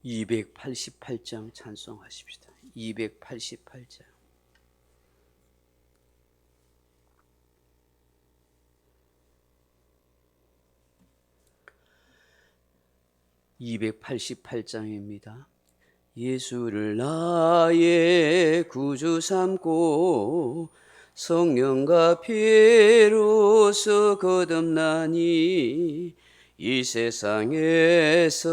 288장 찬송하십시다. 288장. (288장입니다) 예수를 나의 구주 삼고 성령과 피로써 거듭나니 이 세상에서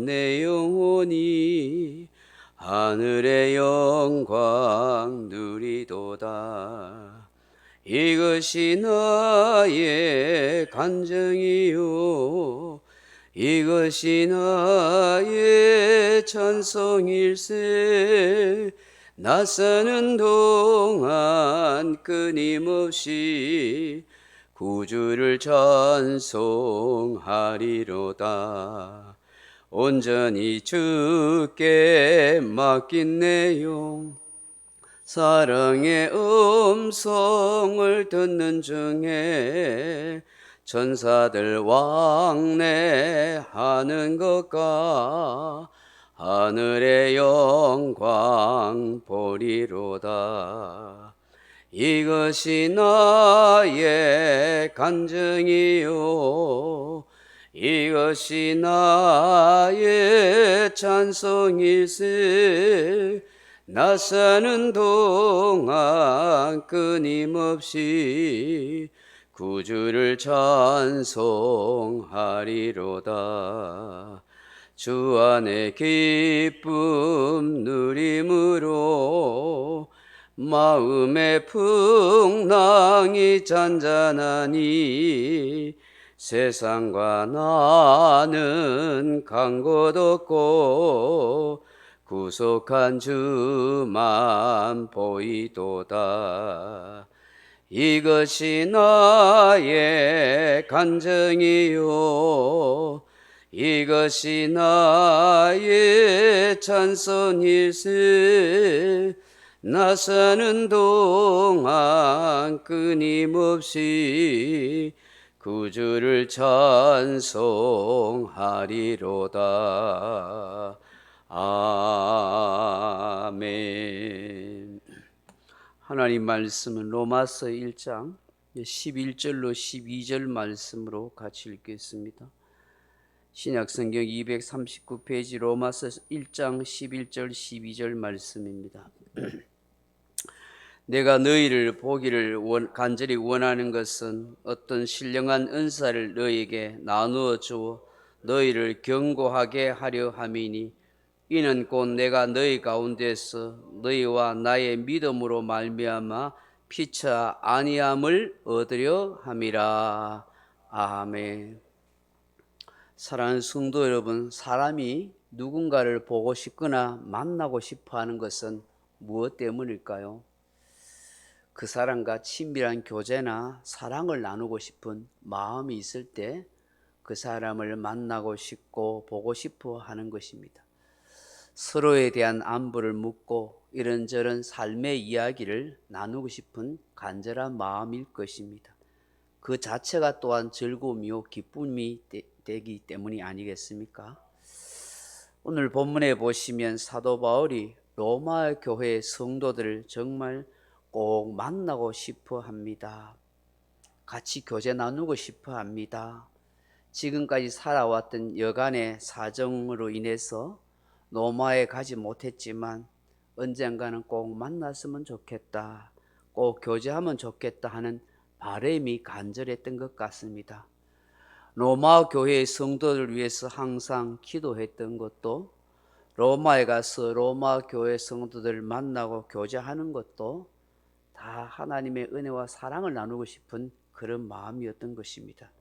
내 영혼이 하늘의 영광 누리도다. 이것이 나의 간증이요 이것이 나의 찬송일세. 나 사는 동안 끊임없이 구주를 찬송하리로다. 온전히 주께 맡긴 내 영, 사랑의 음성을 듣는 중에 천사들 왕래하는 것과 하늘의 영광 보리로다. 이것이 나의 간증이요 이것이 나의 찬송일세. 나 사는 동안 끊임없이 구주를 찬송하리로다. 주 안에 기쁨 누림으로 마음의 풍랑이 잔잔하니 세상과 나는 간 곳 없고 구속한 주만 보이도다. 이것이 나의 간증이요 이것이 나의 찬송일세. 나 사는 동안 끊임없이 구주를 찬송하리로다. 아멘. 하나님 말씀은 로마서 1장 11절로 12절 말씀으로 같이 읽겠습니다. 신약성경 239페이지 로마서 1장 11절 12절 말씀입니다. 내가 너희를 보기를 간절히 원하는 것은 어떤 신령한 은사를 너희에게 나누어 주어 너희를 견고하게 하려 함이니 이는 곧 내가 너희 가운데서 너희와 나의 믿음으로 말미암아 피차 아니함을 얻으려 함이라. 아멘. 사랑하는 성도 여러분, 사람이 누군가를 보고 싶거나 만나고 싶어 하는 것은 무엇 때문일까요? 그 사람과 친밀한 교제나 사랑을 나누고 싶은 마음이 있을 때 그 사람을 만나고 싶고 보고 싶어 하는 것입니다. 서로에 대한 안부를 묻고 이런저런 삶의 이야기를 나누고 싶은 간절한 마음일 것입니다. 그 자체가 또한 즐거움이요 기쁨이 되기 때문이 아니겠습니까? 오늘 본문에 보시면 사도 바울이 로마 교회의 성도들을 정말 꼭 만나고 싶어 합니다. 같이 교제 나누고 싶어 합니다. 지금까지 살아왔던 여간의 사정으로 인해서 로마에 가지 못했지만 언젠가는 꼭 만났으면 좋겠다, 꼭 교제하면 좋겠다 하는 바람이 간절했던 것 같습니다. 로마 교회의 성도들을 위해서 항상 기도했던 것도, 로마에 가서 로마 교회 성도들을 만나고 교제하는 것도 다 하나님의 은혜와 사랑을 나누고 싶은 그런 마음이었던 것입니다.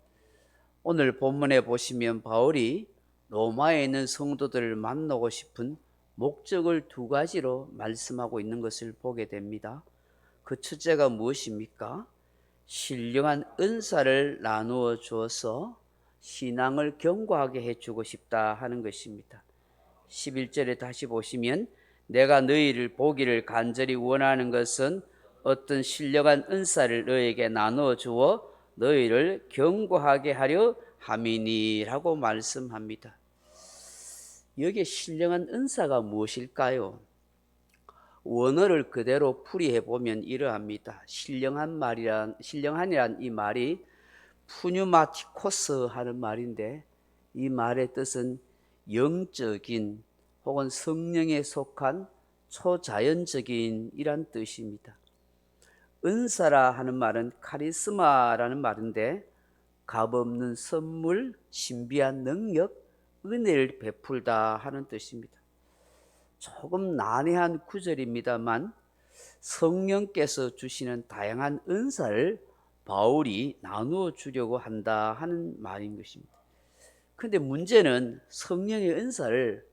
오늘 본문에 보시면 바울이 로마에 있는 성도들을 만나고 싶은 목적을 두 가지로 말씀하고 있는 것을 보게 됩니다. 그 첫째가 무엇입니까? 신령한 은사를 나누어 주어서 신앙을 견고하게 해주고 싶다 하는 것입니다. 11절에 다시 보시면 내가 너희를 보기를 간절히 원하는 것은 어떤 신령한 은사를 너희에게 나누어 주어 너희를 견고하게 하려 함이니라고 말씀합니다. 여기에 신령한 은사가 무엇일까요? 원어를 그대로 풀이해 보면 이러합니다. 신령한이란 이 말이 푸뉴마티코스 하는 말인데, 이 말의 뜻은 영적인 혹은 성령에 속한 초자연적인 이란 뜻입니다. 은사라 하는 말은 카리스마라는 말인데, 값없는 선물, 신비한 능력, 은혜를 베풀다 하는 뜻입니다. 조금 난해한 구절입니다만 성령께서 주시는 다양한 은사를 바울이 나누어 주려고 한다 하는 말인 것입니다. 그런데 문제는 성령의 은사를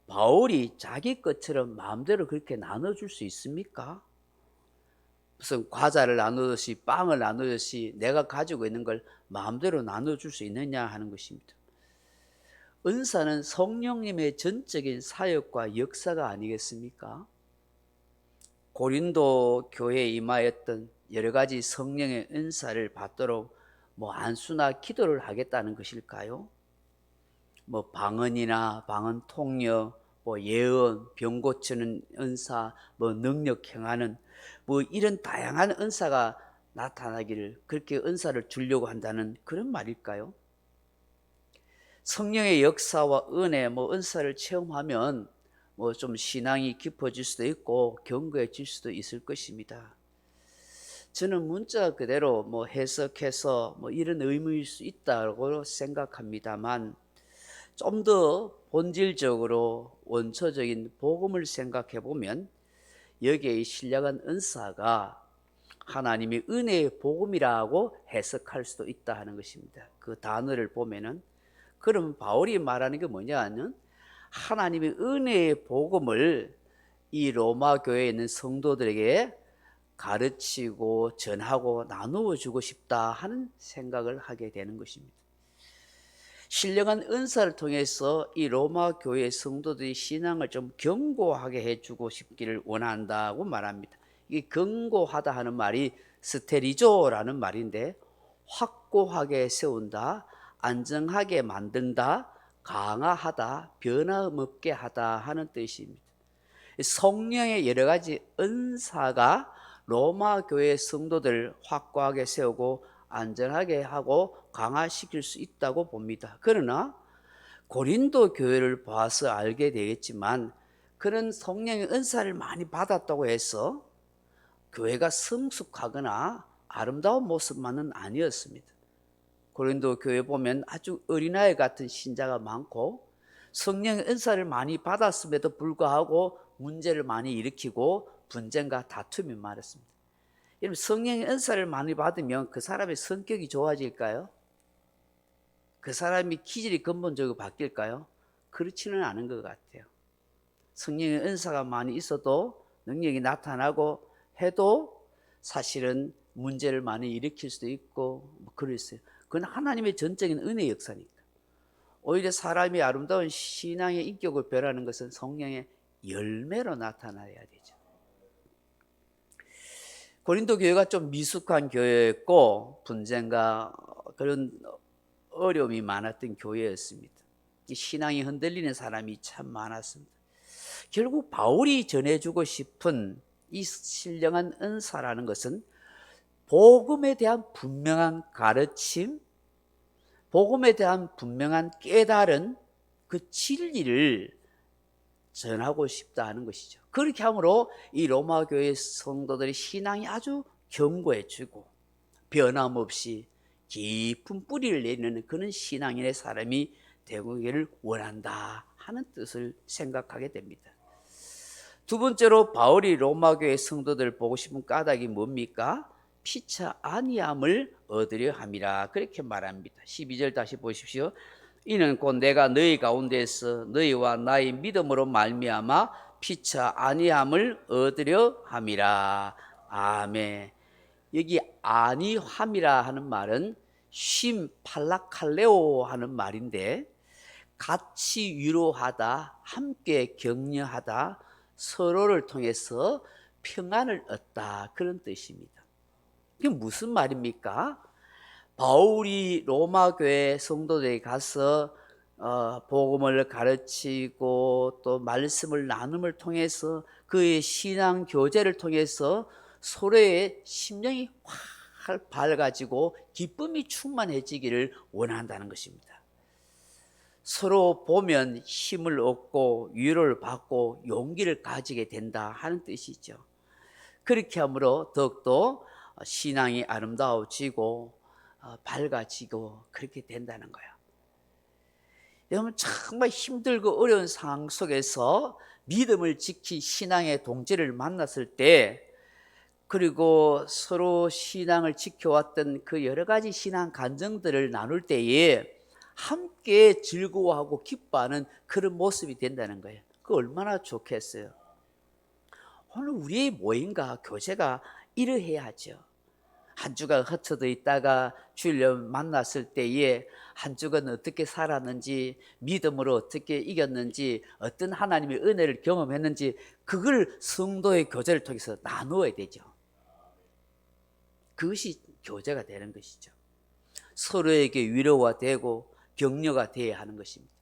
바울이 자기 것처럼 마음대로 그렇게 나눠줄 수 있습니까? 무슨 과자를 나누듯이 빵을 나누듯이 내가 가지고 있는 걸 마음대로 나눠줄 수 있느냐 하는 것입니다. 은사는 성령님의 전적인 사역과 역사가 아니겠습니까? 고린도 교회에 임하였던 여러 가지 성령의 은사를 받도록 안수나 기도를 하겠다는 것일까요? 방언이나 방언 통역, 예언, 병 고치는 은사, 능력 행하는 이런 다양한 은사가 나타나기를, 그렇게 은사를 주려고 한다는 그런 말일까요? 성령의 역사와 은혜, 은사를 체험하면 좀 신앙이 깊어질 수도 있고 견고해질 수도 있을 것입니다. 저는 문자 그대로 해석해서 이런 의미일 수 있다고 생각합니다만, 좀 더 본질적으로 원초적인 복음을 생각해 보면 여기에 이 신령한 은사가 하나님의 은혜의 복음이라고 해석할 수도 있다 하는 것입니다. 그 단어를 보면은, 그럼 바울이 말하는 게 뭐냐면 하나님의 은혜의 복음을 이 로마 교회에 있는 성도들에게 가르치고 전하고 나누어 주고 싶다 하는 생각을 하게 되는 것입니다. 신령한 은사를 통해서 이 로마 교회의 성도들이 신앙을 좀 견고하게 해주고 싶기를 원한다고 말합니다. 이 견고하다 하는 말이 스테리조라는 말인데, 확고하게 세운다, 안정하게 만든다, 강화하다, 변함없게 하다 하는 뜻입니다. 성령의 여러 가지 은사가 로마 교회 성도들을 확고하게 세우고 안전하게 하고 강화시킬 수 있다고 봅니다. 그러나 고린도 교회를 봐서 알게 되겠지만, 그런 성령의 은사를 많이 받았다고 해서 교회가 성숙하거나 아름다운 모습만은 아니었습니다. 고린도 교회 보면 아주 어린아이 같은 신자가 많고, 성령의 은사를 많이 받았음에도 불구하고 문제를 많이 일으키고 분쟁과 다툼이 많았습니다. 여러분, 성령의 은사를 많이 받으면 그 사람의 성격이 좋아질까요? 그 사람이 기질이 근본적으로 바뀔까요? 그렇지는 않은 것 같아요. 성령의 은사가 많이 있어도, 능력이 나타나고 해도 사실은 문제를 많이 일으킬 수도 있고 그랬어요. 그건 하나님의 전적인 은혜의 역사니까. 오히려 사람이 아름다운 신앙의 인격을 변하는 것은 성령의 열매로 나타나야 되죠. 고린도 교회가 좀 미숙한 교회였고 분쟁과 그런 어려움이 많았던 교회였습니다. 신앙이 흔들리는 사람이 참 많았습니다. 결국 바울이 전해주고 싶은 이 신령한 은사라는 것은 복음에 대한 분명한 가르침, 복음에 대한 분명한 깨달은 그 진리를 전하고 싶다 하는 것이죠. 그렇게 함으로 이 로마 교회 성도들의 신앙이 아주 견고해지고 변함없이 깊은 뿌리를 내리는 그런 신앙인의 사람이 되기를 원한다 하는 뜻을 생각하게 됩니다. 두 번째로 바울이 로마 교회 성도들을 보고 싶은 까닭이 뭡니까? 피차 아니함을 얻으려 함이라, 그렇게 말합니다. 12절 다시 보십시오. 이는 곧 내가 너희 가운데서 너희와 나의 믿음으로 말미암아 피차 아니함을 얻으려 함이라. 아멘. 여기 아니함이라 하는 말은 쉼 팔라칼레오 하는 말인데, 같이 위로하다, 함께 격려하다, 서로를 통해서 평안을 얻다, 그런 뜻입니다. 이게 무슨 말입니까? 바울이 로마 교회 성도들에 가서 복음을 가르치고 또 말씀을 나눔을 통해서 그의 신앙 교제를 통해서 서로의 심령이 확 밝아지고 기쁨이 충만해지기를 원한다는 것입니다. 서로 보면 힘을 얻고 위로를 받고 용기를 가지게 된다 하는 뜻이죠. 그렇게 함으로 더욱더 신앙이 아름다워지고 밝아지고 그렇게 된다는 거예요. 여러분, 정말 힘들고 어려운 상황 속에서 믿음을 지키 신앙의 동지를 만났을 때, 그리고 서로 신앙을 지켜왔던 그 여러 가지 신앙 간증들을 나눌 때에 함께 즐거워하고 기뻐하는 그런 모습이 된다는 거예요. 그 얼마나 좋겠어요. 오늘 우리의 모임과 교제가 이러해야 하죠. 한 주간 흩어져 있다가 주일날 만났을 때에 한 주간 어떻게 살았는지, 믿음으로 어떻게 이겼는지, 어떤 하나님의 은혜를 경험했는지, 그걸 성도의 교제를 통해서 나누어야 되죠. 그것이 교제가 되는 것이죠. 서로에게 위로가 되고 격려가 되어야 하는 것입니다.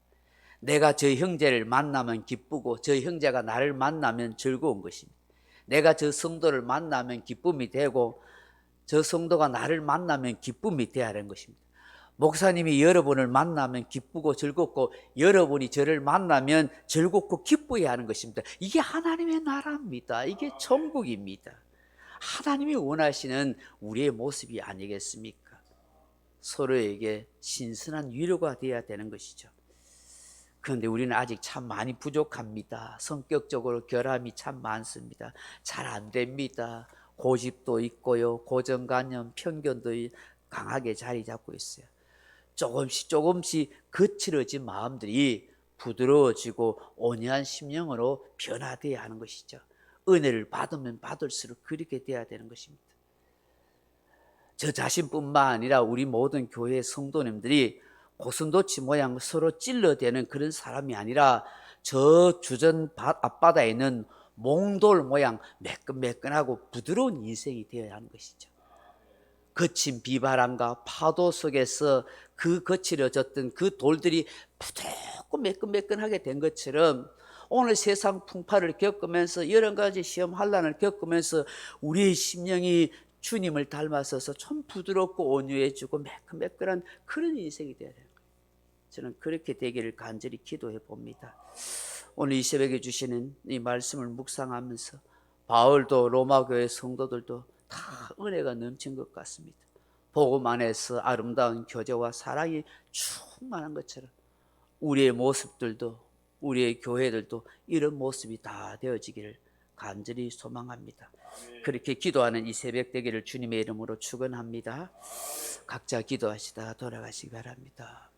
내가 저 형제를 만나면 기쁘고 저 형제가 나를 만나면 즐거운 것입니다. 내가 저 성도를 만나면 기쁨이 되고 저 성도가 나를 만나면 기쁨이 되어야 하는 것입니다. 목사님이 여러분을 만나면 기쁘고 즐겁고 여러분이 저를 만나면 즐겁고 기뻐해야 하는 것입니다. 이게 하나님의 나라입니다. 이게 천국입니다. 하나님이 원하시는 우리의 모습이 아니겠습니까? 서로에게 신선한 위로가 되어야 되는 것이죠. 그런데 우리는 아직 참 많이 부족합니다. 성격적으로 결함이 참 많습니다. 잘 안 됩니다. 고집도 있고요, 고정관념, 편견도 강하게 자리 잡고 있어요. 조금씩 거칠어진 마음들이 부드러워지고 온유한 심령으로 변화되어야 하는 것이죠. 은혜를 받으면 받을수록 그렇게 돼야 되는 것입니다. 저 자신뿐만 아니라 우리 모든 교회 성도님들이 고슴도치 모양 서로 찔러대는 그런 사람이 아니라 저 주전 앞바다에 있는 몽돌 모양 매끈매끈하고 부드러운 인생이 되어야 하는 것이죠. 거친 비바람과 파도 속에서 그 거칠어졌던 그 돌들이 부드럽고 매끈매끈하게 된 것처럼 오늘 세상 풍파를 겪으면서 여러 가지 시험 환난을 겪으면서 우리의 심령이 주님을 닮아서서 좀 부드럽고 온유해지고 매끈매끈한 그런 인생이 되어야 돼요. 저는 그렇게 되기를 간절히 기도해 봅니다. 오늘 이 새벽에 주시는 이 말씀을 묵상하면서 바울도 로마 교회 성도들도 다 은혜가 넘친 것 같습니다. 복음 안에서 아름다운 교제와 사랑이 충만한 것처럼 우리의 모습들도, 우리의 교회들도 이런 모습이 다 되어지기를 간절히 소망합니다. 그렇게 기도하는 이 새벽 되기를 주님의 이름으로 축원합니다. 각자 기도하시다 돌아가시기 바랍니다.